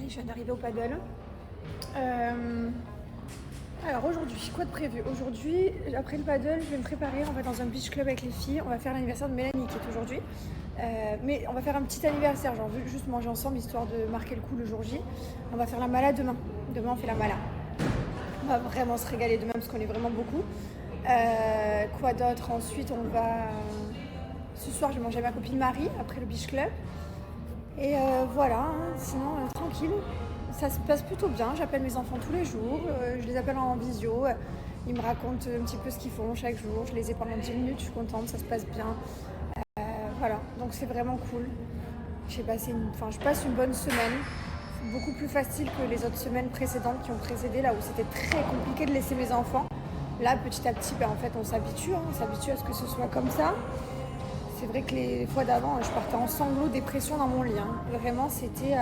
Je viens d'arriver au paddle. Alors aujourd'hui, quoi de prévu? Aujourd'hui, après le paddle, je vais me préparer. On va dans un beach club avec les filles. On va faire l'anniversaire de Mélanie qui est aujourd'hui. Mais on va faire un petit anniversaire, genre juste manger ensemble histoire de marquer le coup le jour J. On va faire la mala demain. Demain on fait la mala. On va vraiment se régaler demain parce qu'on est vraiment beaucoup. Quoi d'autre? Ensuite on va... Ce soir je vais manger avec ma copine Marie après le beach club. Et voilà, hein. Sinon tranquille. Ça se passe plutôt bien, j'appelle mes enfants tous les jours, je les appelle en visio, ils me racontent un petit peu ce qu'ils font chaque jour, je les ai pendant 10 minutes, je suis contente, ça se passe bien. Voilà, donc c'est vraiment cool. Je passe une bonne semaine, beaucoup plus facile que les autres semaines précédentes qui ont précédé, là où c'était très compliqué de laisser mes enfants. Là, petit à petit, en fait, on s'habitue à ce que ce soit comme ça. C'est vrai que les fois d'avant, je partais en sanglots, dépression dans mon lit. Vraiment, c'était...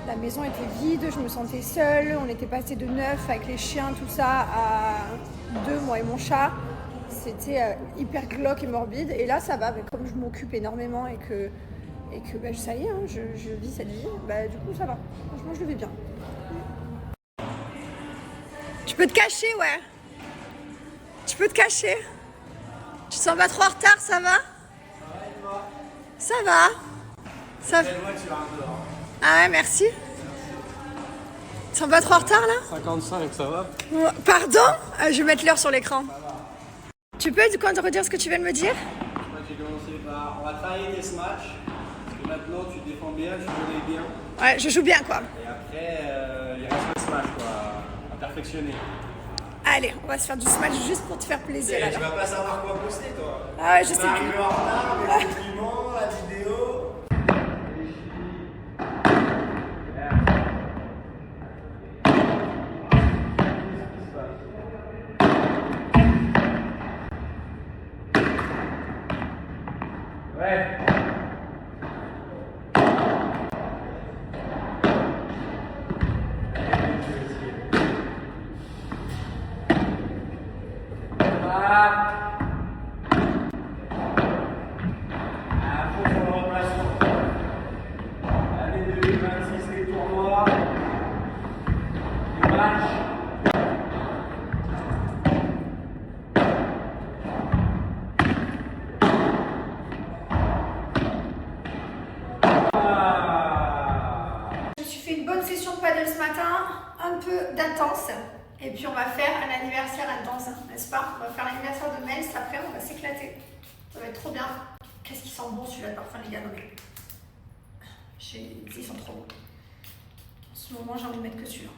La maison était vide, je me sentais seule, on était passé de 9 avec les chiens, tout ça, à 2, moi et mon chat. C'était hyper glauque et morbide. Et là, ça va, mais comme je m'occupe énormément et que ça y est, je vis cette vie, du coup, ça va. Franchement, je le vis bien. Tu peux te cacher, ouais. Tu peux te cacher. Tu te sens pas trop en retard, ça va? Ça va. Ça va. Ah ouais, merci. Tu sens pas trop en retard là? 55, ça va? Pardon? Je vais mettre l'heure sur l'écran. Tu peux du coup te redire ce que tu viens de me dire? J'ai commencé par... On va travailler tes smash. Parce que maintenant tu défends bien, tu joues bien. Ouais, je joue bien quoi. Et après, il reste le smash quoi, à perfectionner. Allez, on va se faire du smash juste pour te faire plaisir. Tu vas pas savoir quoi poster toi. Ah ouais, je sais plus. Tu vas arriver en retard, les compliments, la vidéo. Ouais. L'année 2026, les tournois, les matchs. Je me suis fait une bonne session de paddle ce matin, un peu d'intense. Et puis on va faire un anniversaire intense, n'est-ce pas? On va faire l'anniversaire de Mel, cet après on va s'éclater. Ça va être trop bien. Qu'est-ce qui sent bon celui-là de parfum, les gars? Ils sont trop bons. En ce moment, j'ai envie de mettre que celui-là.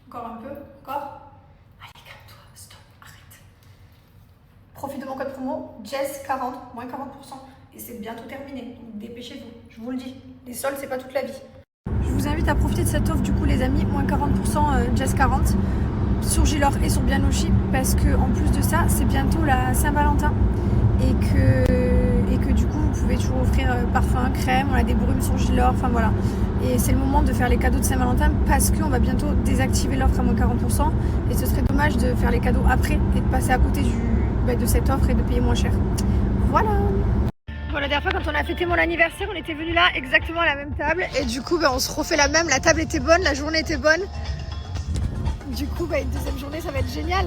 Encore un peu? Encore? Allez, calme-toi, stop, arrête. Profite de mon code promo, Jess40, moins 40%. Et c'est bientôt terminé, donc dépêchez-vous, je vous le dis. Les soldes, c'est pas toute la vie. Je vous invite à profiter de cette offre, du coup, les amis, moins 40% Jess40 sur Gilor et sur Bianochi, parce que en plus de ça, c'est bientôt la Saint-Valentin. Et que du coup, vous pouvez toujours offrir parfum, crème, on a des brumes sur Gilor, enfin voilà. Et c'est le moment de faire les cadeaux de Saint-Valentin parce qu'on va bientôt désactiver l'offre à moins 40%. Et ce serait dommage de faire les cadeaux après et de passer à côté de cette offre et de payer moins cher. Voilà. Bon, la dernière fois, quand on a fêté mon anniversaire, on était venus là exactement à la même table. Et du coup, on se refait la même. La table était bonne, la journée était bonne. Du coup, une deuxième journée, ça va être génial.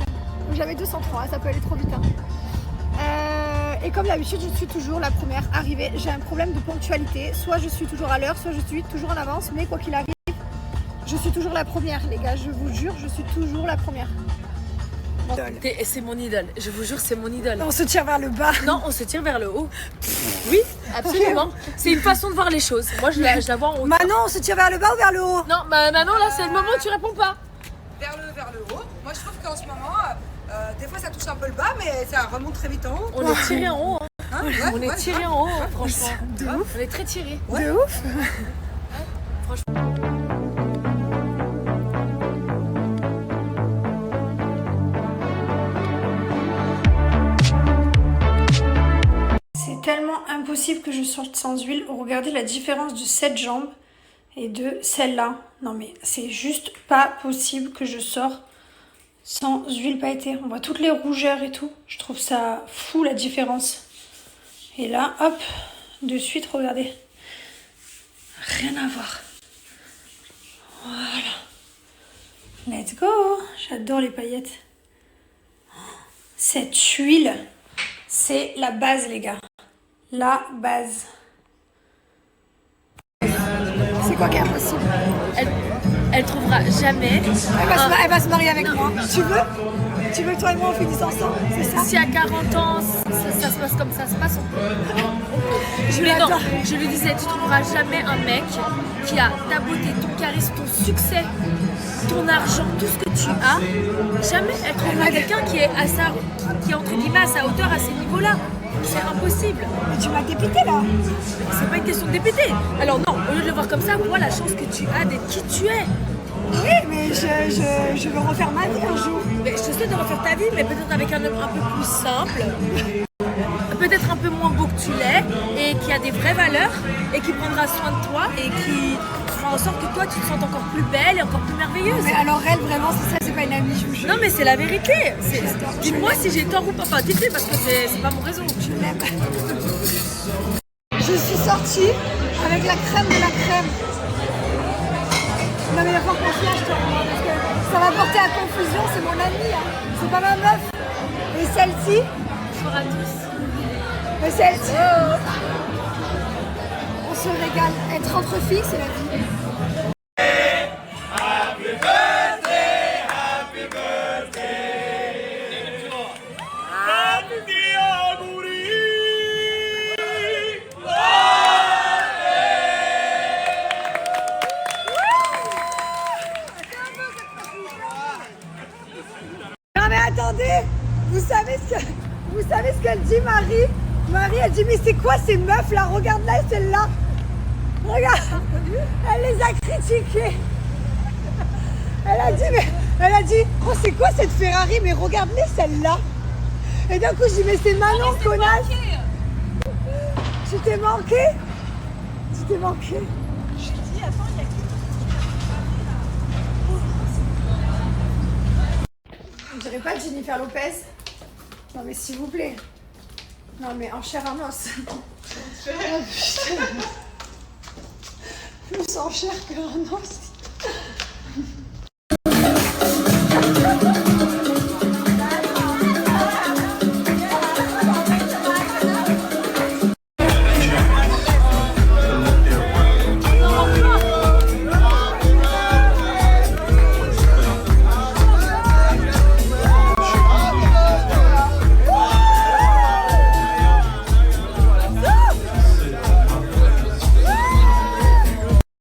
J'avais 203, ça peut aller trop vite. Et comme d'habitude, je suis toujours la première arrivée. J'ai un problème de ponctualité. Soit je suis toujours à l'heure, soit je suis toujours en avance. Mais quoi qu'il arrive, je suis toujours la première, les gars. Je vous jure, je suis toujours la première. Bon. C'est mon idole. Je vous jure, c'est mon idole. On se tire vers le bas. Non, on se tire vers le haut. Oui, absolument. C'est une façon de voir les choses. Moi, je la vois en haut. Manon, on se tire vers le bas ou vers le haut? Non, Manon, là, c'est le moment où tu réponds pas. Vers le haut. Moi, je trouve qu'en ce moment, des fois, ça touche un peu le bas, mais ça remonte très vite en haut. On est tiré en haut. Hein? On est tiré en haut, franchement. De ouf. On est très tiré. De ouf. Franchement. C'est tellement impossible que je sorte sans huile. Regardez la différence de cette jambe et de celle-là. Non mais c'est juste pas possible que je sors sans huile pailletée. On voit toutes les rougeurs et tout. Je trouve ça fou la différence. Et là, hop, de suite, regardez. Rien à voir. Let's go. J'adore les paillettes. Cette huile, c'est la base, les gars. La base. C'est quoi qui est impossible? Elle trouvera jamais. Elle va se marier avec moi. Tu veux que toi et moi on finisse ensemble? C'est ça? Si à 40 ans ça se passe comme ça se passe, mais non, je lui disais, tu trouveras jamais un mec qui a ta beauté, ton charisme, ton succès, ton argent, tout ce que tu as. Jamais elle trouvera quelqu'un qui est qui est entre guillemets à sa hauteur, à ces niveaux-là. C'est impossible. Mais tu m'as dépité là. C'est pas une question de dépiter. Alors non, au lieu de le voir comme ça, vois la chance que tu as d'être qui tu es. Oui, mais je veux refaire ma vie un jour. Mais je te souhaite de refaire ta vie, mais peut-être avec un homme un peu plus simple, peut-être un peu moins beau que tu l'es, et qui a des vraies valeurs, et qui prendra soin de toi, et qui fera en sorte que toi tu te sentes encore plus belle et encore plus merveilleuse. Mais alors elle, vraiment, c'est ça, c'est pas une amie, je vous jure. Non mais c'est la vérité. Dis-moi si j'ai tort ou pas. Enfin, dis-le parce que c'est pas mon raison. Je l'aime. Je suis sortie avec la crème de la crème. Non mais il va falloir qu'on se lâche, toi, parce que ça va porter à confusion, c'est mon amie, hein. C'est pas ma meuf. Et celle-ci, Bonsoir à tous. mais celle-ci, on se régale. Être entre filles, c'est la vie. Non mais attendez, vous savez ce qu'elle dit, Marie? Marie, elle dit, mais c'est quoi ces meufs là? Regarde-la, celle-là. Regarde, elle les a critiquées. Elle a dit, oh c'est quoi cette Ferrari? Mais regarde-les, celle-là. Et d'un coup, je dis, mais c'est Manon, connasse. Tu t'es manqué? Tu t'es manqué? Je lui dis, attends, il y a qui? On dirait pas Jennifer Lopez. Non mais s'il vous plaît. Non mais en chair en os. Oh, putain. Plus en chair que en os.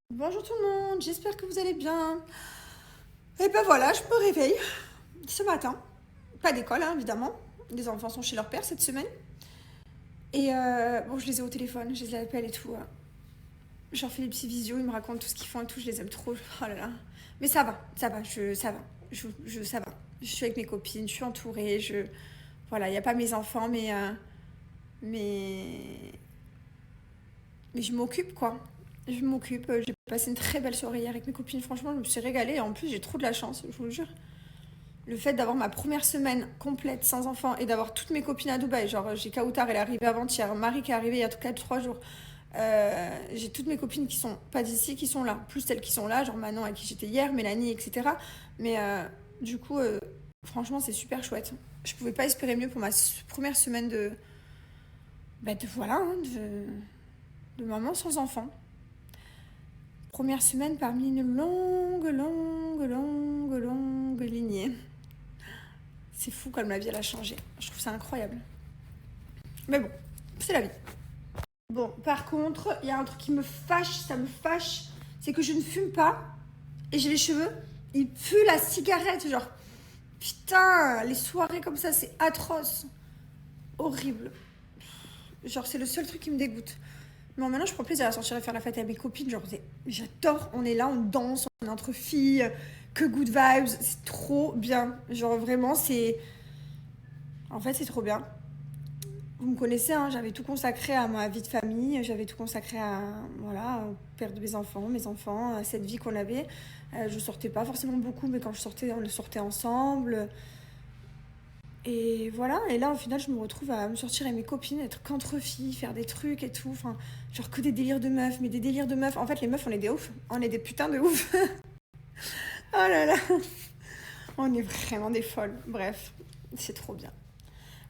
Bonjour tout le monde, j'espère que vous allez bien. Et ben voilà, je me réveille ce matin. Pas d'école, hein, évidemment. Les enfants sont chez leur père cette semaine. Et bon, je les ai au téléphone, je les appelle et tout. Je leur fais des petits visios, ils me racontent tout ce qu'ils font et tout, je les aime trop. Oh là là. Mais ça va, ça va. Ça va. Je suis avec mes copines, je suis entourée. Voilà, il n'y a pas mes enfants, mais je m'occupe, quoi. Je m'occupe. J'ai passé une très belle soirée hier avec mes copines. Franchement, je me suis régalée. Et en plus, j'ai trop de la chance, je vous le jure. Le fait d'avoir ma première semaine complète sans enfants et d'avoir toutes mes copines à Dubaï. Genre, j'ai Kautar, elle est arrivée avant-hier. Marie qui est arrivée il y a 4-3 jours. J'ai toutes mes copines qui sont pas d'ici, qui sont là. Plus celles qui sont là, genre Manon avec qui j'étais hier, Mélanie, etc. Mais du coup, franchement, c'est super chouette. Je pouvais pas espérer mieux pour ma première semaine de maman sans enfant. Première semaine parmi une longue lignée. C'est fou comme la vie elle a changé. Je trouve ça incroyable. Mais bon, c'est la vie. Bon, par contre, il y a un truc qui me fâche, ça me fâche, c'est que je ne fume pas et j'ai les cheveux, ils puent la cigarette, genre putain, les soirées comme ça, c'est atroce. Horrible. Genre, c'est le seul truc qui me dégoûte. Non, maintenant, je prends plaisir à sortir et faire la fête avec mes copines. Genre, j'adore. On est là, on danse, on est entre filles. Que good vibes. C'est trop bien. Genre, vraiment, c'est... En fait, c'est trop bien. Vous me connaissez, hein, j'avais tout consacré à ma vie de famille. J'avais tout consacré au père de mes enfants, à cette vie qu'on avait. Je sortais pas forcément beaucoup, mais quand je sortais, on le sortait ensemble. Et voilà, et là au final je me retrouve à me sortir avec mes copines, être qu'entre filles, faire des trucs et tout, enfin genre que des délires de meufs, mais des délires de meufs. En fait les meufs on est des oufs, on est des putains de oufs. Oh là là. On est vraiment des folles. Bref, c'est trop bien.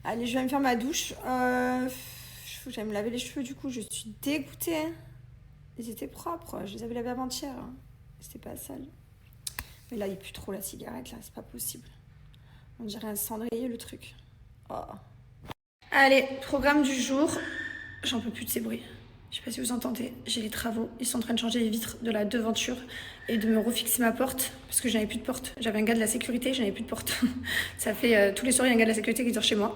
Allez, je vais me faire ma douche. J'allais me laver les cheveux, du coup, je suis dégoûtée. Ils étaient propres, je les avais lavés avant-hier. C'était pas sale. Mais là, il pue trop la cigarette, là, c'est pas possible. On dirait un cendrier, le truc. Oh. Allez, programme du jour. J'en peux plus de ces bruits. Je sais pas si vous entendez, j'ai les travaux. Ils sont en train de changer les vitres de la devanture et de me refixer ma porte parce que j'avais plus de porte. J'avais un gars de la sécurité, j'avais plus de porte. Ça fait tous les soirs, il y a un gars de la sécurité qui dort chez moi.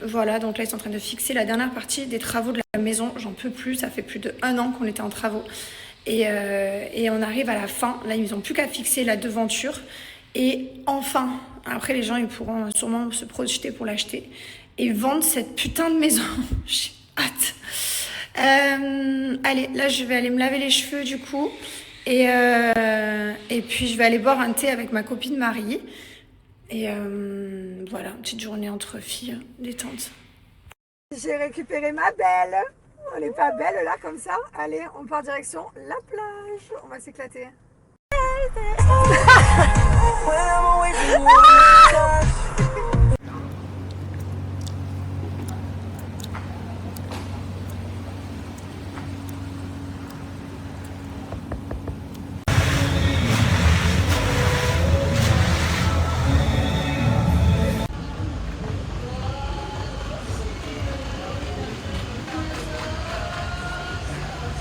Voilà, donc là, ils sont en train de fixer la dernière partie des travaux de la maison. J'en peux plus, ça fait plus d'1 an qu'on était en travaux. Et on arrive à la fin. Là, ils n'ont plus qu'à fixer la devanture. Et enfin, après, les gens, ils pourront sûrement se projeter pour l'acheter et vendre cette putain de maison. J'ai hâte. Allez, là, je vais aller me laver les cheveux, du coup. Et puis, je vais aller boire un thé avec ma copine Marie. Et voilà, une petite journée entre filles, détente. J'ai récupéré ma belle. On n'est pas belle, là, comme ça. Allez, on part direction la plage. On va s'éclater.